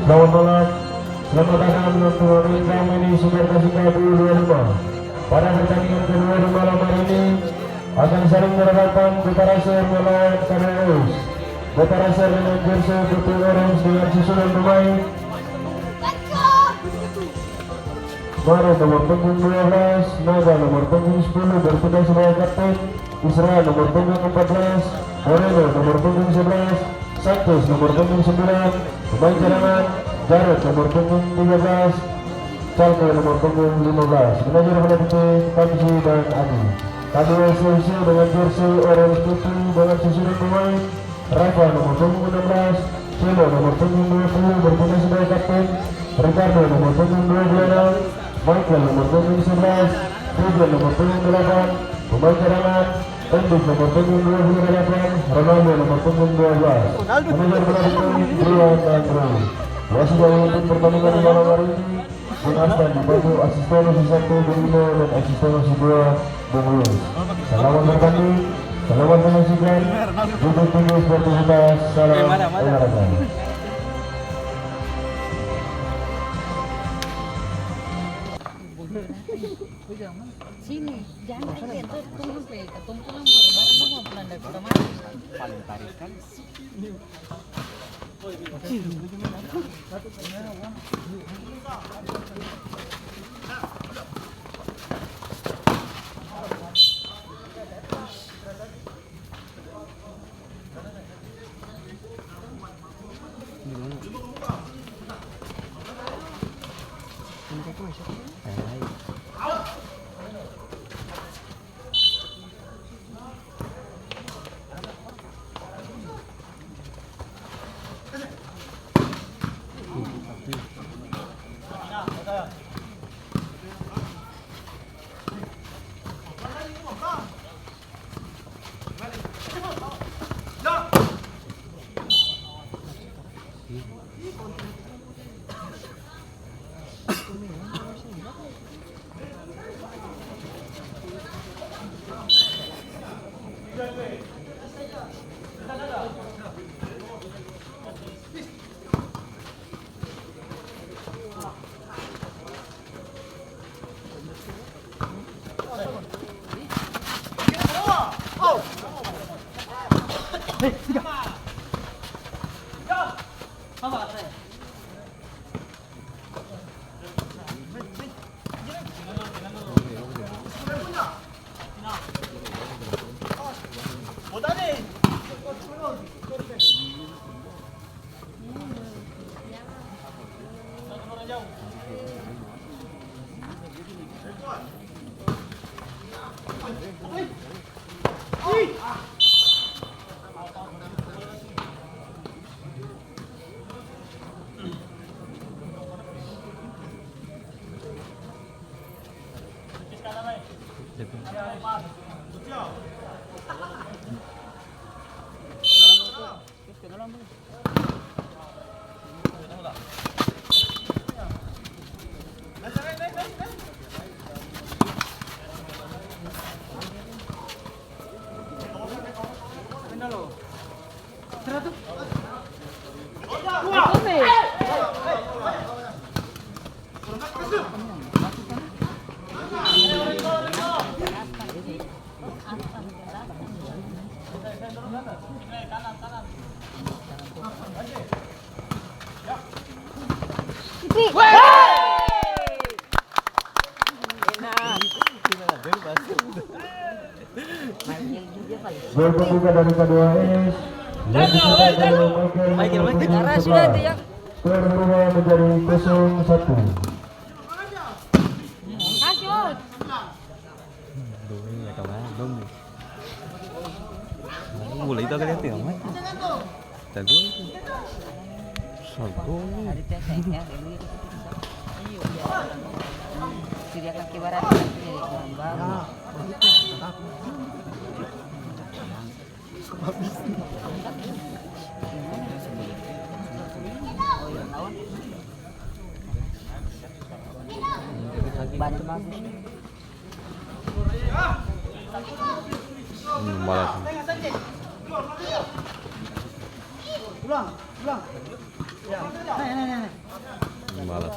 Selamat malam, selamat datang menonton Rinjam ini Super Kasika 2025. Pada pertandingan kedua di malam hari ini akan saling berhadapan Kota Raser melawan KDUS. Kota Raser dengan jersey putih orange dengan susunan pemain Maro nomor punggung 12, Naga nomor punggung 10 bertugas sebagai kapten, Israel nomor punggung 14, Moreno nomor punggung 11, Santos nomor punggung 9, pemain cadangan Jarod nomor punggung 13, Calco nomor punggung 15. Menajer pada titik Kamsi dan Adi. KDUS dengan jersey orange putih dengan susunan pemain Rafa nomor punggung 16, Celo nomor punggung 20 bertugas sebagai kapten, Ricardo nomor punggung 26, Michael nomor punggung 11, Ruben nomor punggung 8, pemain cadangan Endik nomor punggung 28, Ronaldo nomor punggung 12. Menajer pada titik Brian dan Roy. Wasit yang memimpin pertandingan di malam hari ini Bung Astan dibantu asisten nomor 1 Bung Ino dan asisten nomor 2 Bung Yus. Selamat bertanding, selamat menyaksikan. Duduk tinggi sportivitas, salam olahraga. Sini, jangan kayak itu tunggu sampai ketemu pulang baru mau pulang dari otomatis. Paling tarikan. Gol pembuka dari KDUS. Skor berubah menjadi 0-1. Boleh itu kalian tengok mai. Tahu. Sago. Sediakan kibaran bantu bagus. Malas. Pulang. Ya. Nih. Balap.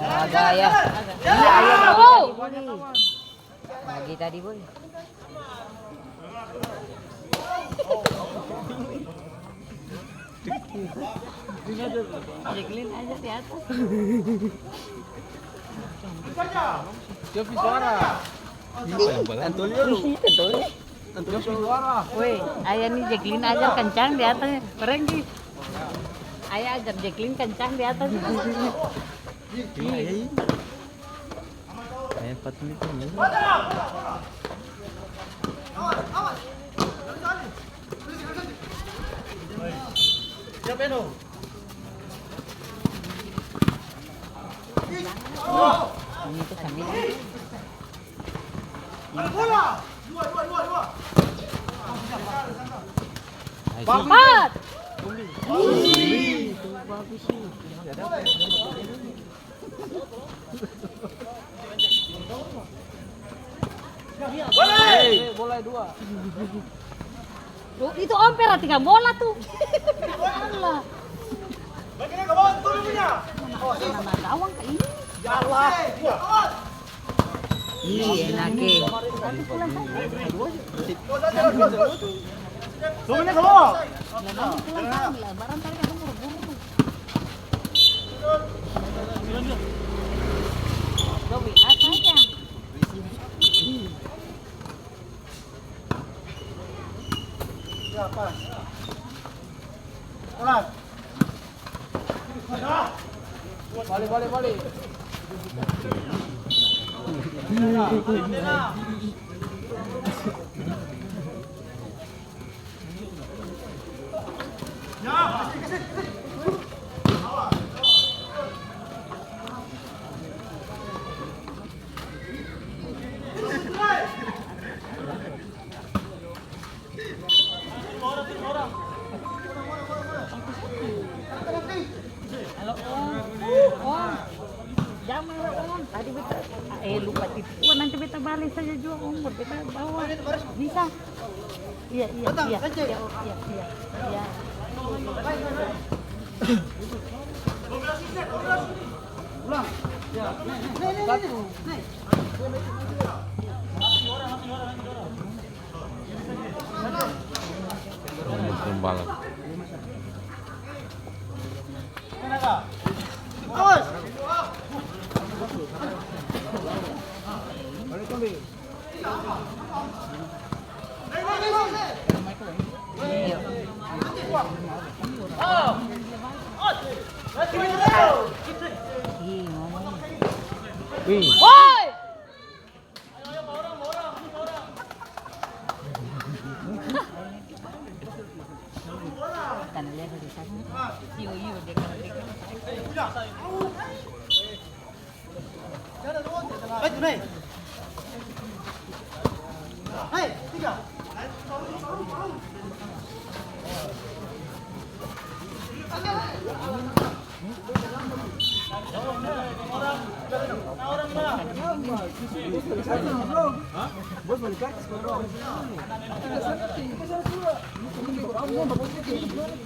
Ada ya. Iya, boy. Lagi tadi, boy. Jacqueline aja di atas. Woi, ayah nih Jacqueline aja kencang di atas. Keren sih. Ayah ajar Jacqueline kencang di atas. Kayak 4 menit ini. Ini tuh kami. Empat. Itu bagus sih. Bola 2. Tuh, itu Om Pera 3 bola tuh. Allah. Bagian ke bawah turun punya. Mana gawang kayak ini. Jalan. Iya, enake. Turunnya ke bawah. Barang tadi kan buru-buru tuh. Gobi, apa aja? Ya, pas. Jalan. Balik. Halo Om. Om. Jangan Om. Tadi beta lupa tipu. Nanti beta balik saja juga Om. Beta bawa. Bisa. Iya. Iya. Ulang. Ya. Satu. Pembalap. Awas. Balik kembali. Woi. Kan lihat dari sana. Iyo dia kan. Naik. Hai, 3. Orang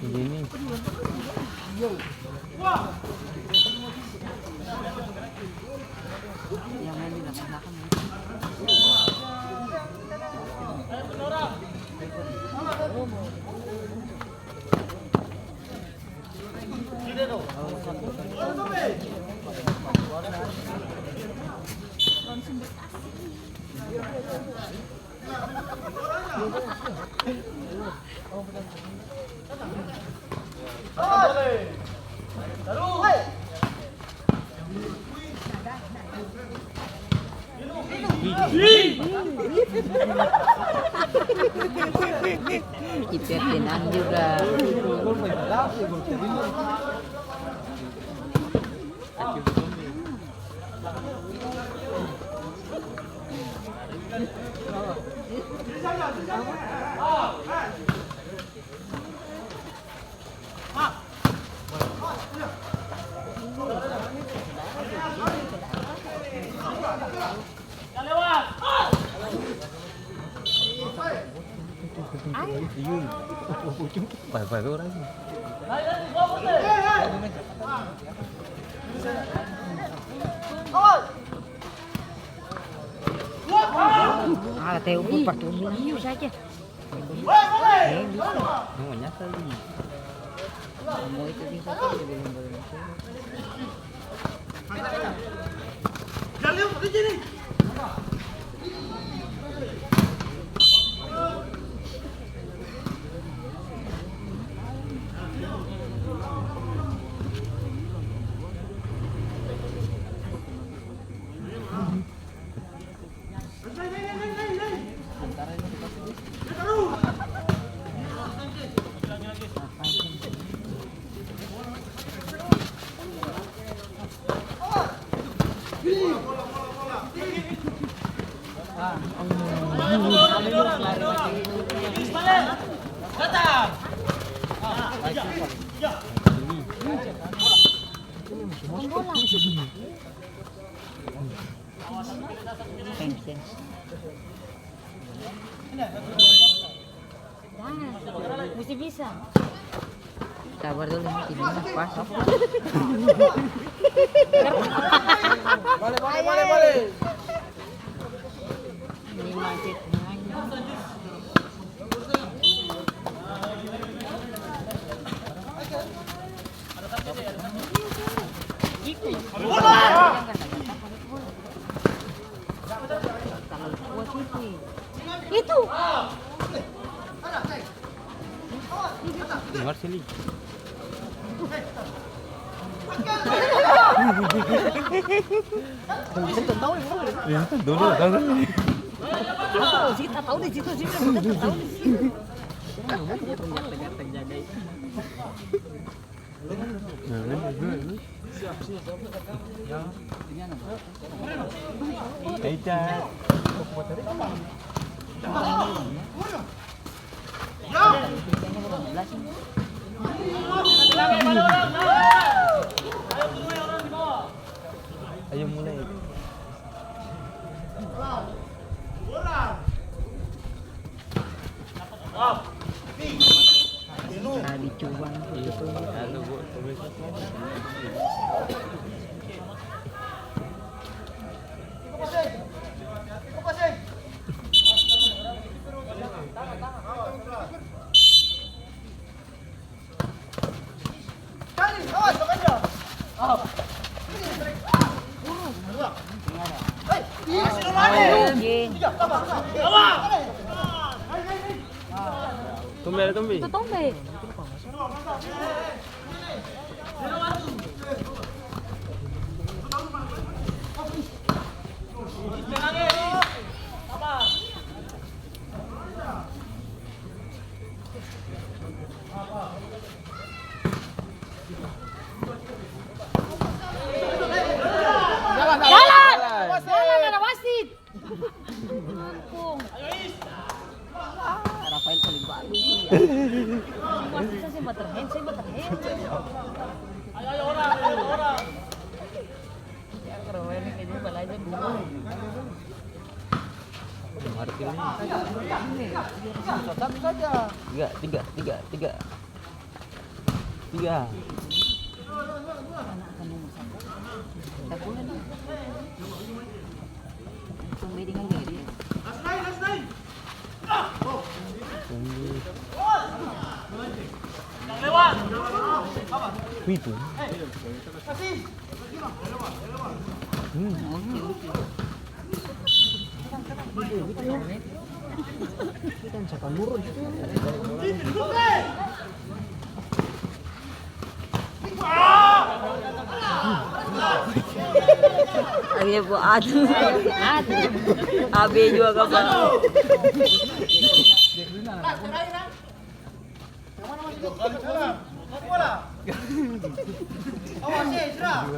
Ini. Yang main di belakang. Kiper tenang juga. Phải vô đấy. Tahu pakai beliau saja. Không phải nhắc tới gì. Mau itu di satu belum. Jangan pergi sini. Mesti bisa. Sabar dulu nih, ini pas. Boleh. Ini macet. Itu. Luar sini. Ya, dulu kan. Kita tahu di situ sih, kita tahu di situ. Ayo mulai. Tadi cuan itu. Halo, Bu. Tumbe. Itu tombe. Jalan ada wasit. Kampung. Rafael paling bagus. Wasit saya terhen. Ini balai aja dulu. Harus pilih. Tapi saja. Tiga. Anak kan nomor 1. Tak boleh nih. Sampai dengan dia. Itu. Ayo buat. Abi juga kapan? Awas ya, Isra.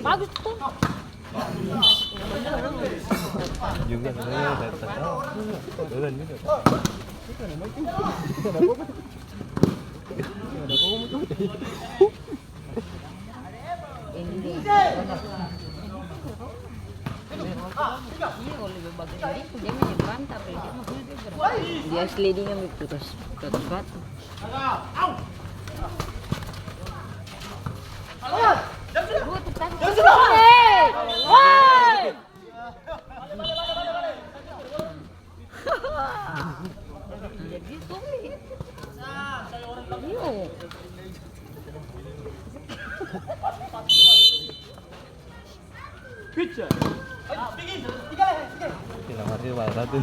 Bagus tuh. Juga sebenarnya saya tahu. Beneran gitu. Ini. Iya, kalau lebih bagus dari itu dia main bantah, dia maksudnya dia berat. Dia slidingnya putus batu. Gua tuh kan. Woi! Jadi sulit. Iya. Tidak ngerti bahasa satu.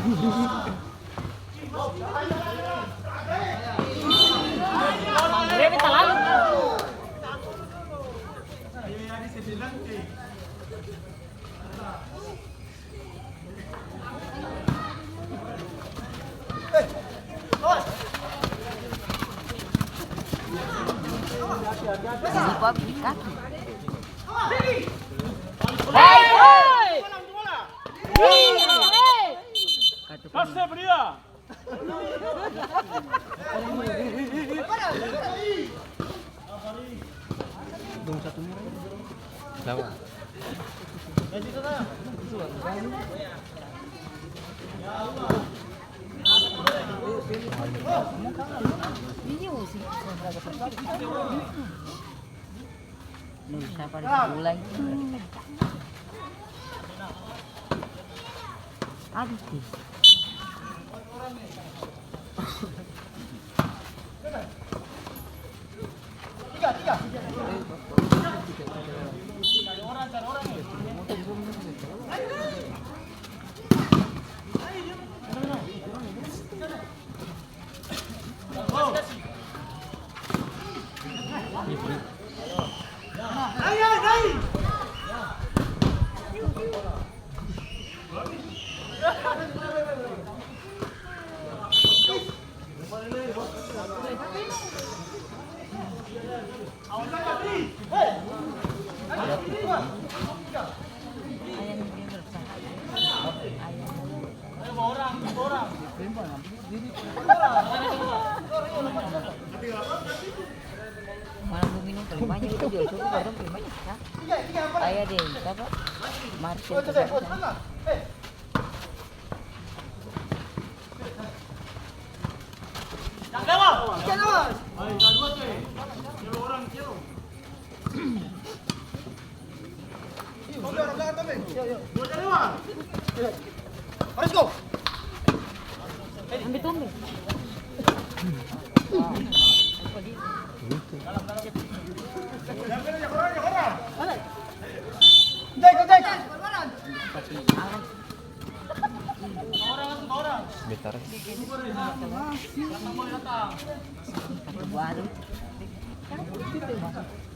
Berapa terlalu? Lupa beli kaki. Passa bria. Sama. Video sih. Siapa mulai? Aduh. Malah gue minum paling banyak itu jual suku baru paling banyak ya. Ayah deh, apa? Marcel. Let's go. Ambil tuh ambil. Bentar. Baru.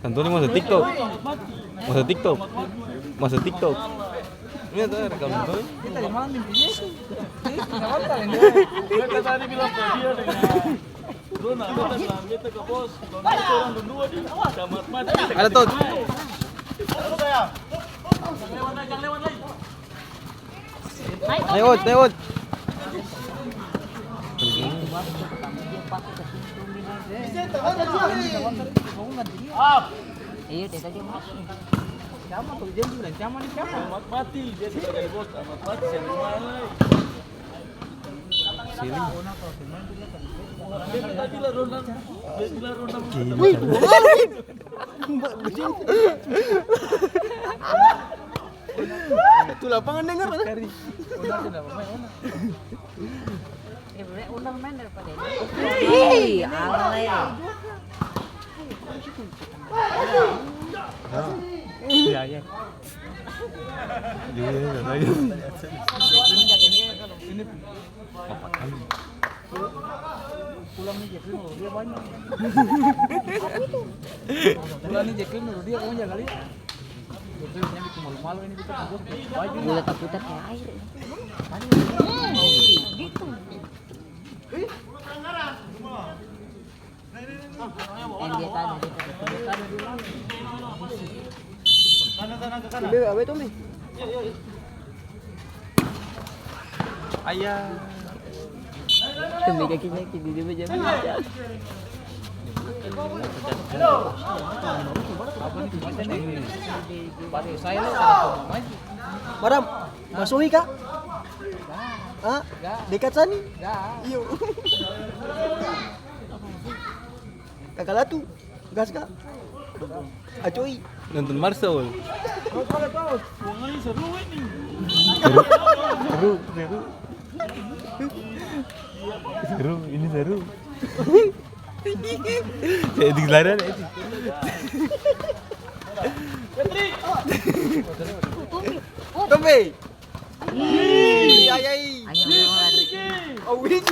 Antoni masuk TikTok. Ini tuh rekam Antoni. Kita di mana mimpinya itu? Enggak apa-apa ini. Mereka tadi bilang ke dia dengan Dona, beta bilang beta ke bos. Dona itu orang berdua di kamar mati. Ada tuh. Jangan lewat lagi. Lewat. Waktu pertama dia pakai ke pintu minum. Up. Iya, dia tadi masuk. Siapa tuh? Dia bilang siapa nih siapa? Amat mati dia sebagai bos. Amat mati saya mulai. Dia tadi lah ronda. Dia bilang ronda. Itu lapangan dengar mana? Undang main daripada ini. Hei, alay. Iya, iya. Pulang nih Jacqueline loh, dia banyak. Pulang nih Jacqueline loh, dia punya kali. Jacqueline yang bikin malu-malu ini kita bos baju. Boleh tak putar kayak air. Gitu. Yang dia tadi. Dia apa itu nih? Ayah. Demi kakinya kini dia macam Saya lo Madam, masuki kak? Hah? Dekat sana? Iyo. Kakak Latu, gas kak? Acoy. Nonton Marcel. Wong ini seru ini. Seru, ini seru. Saya digelaran itu. Tombe. Ayai. ayam lagi. Oh, wih.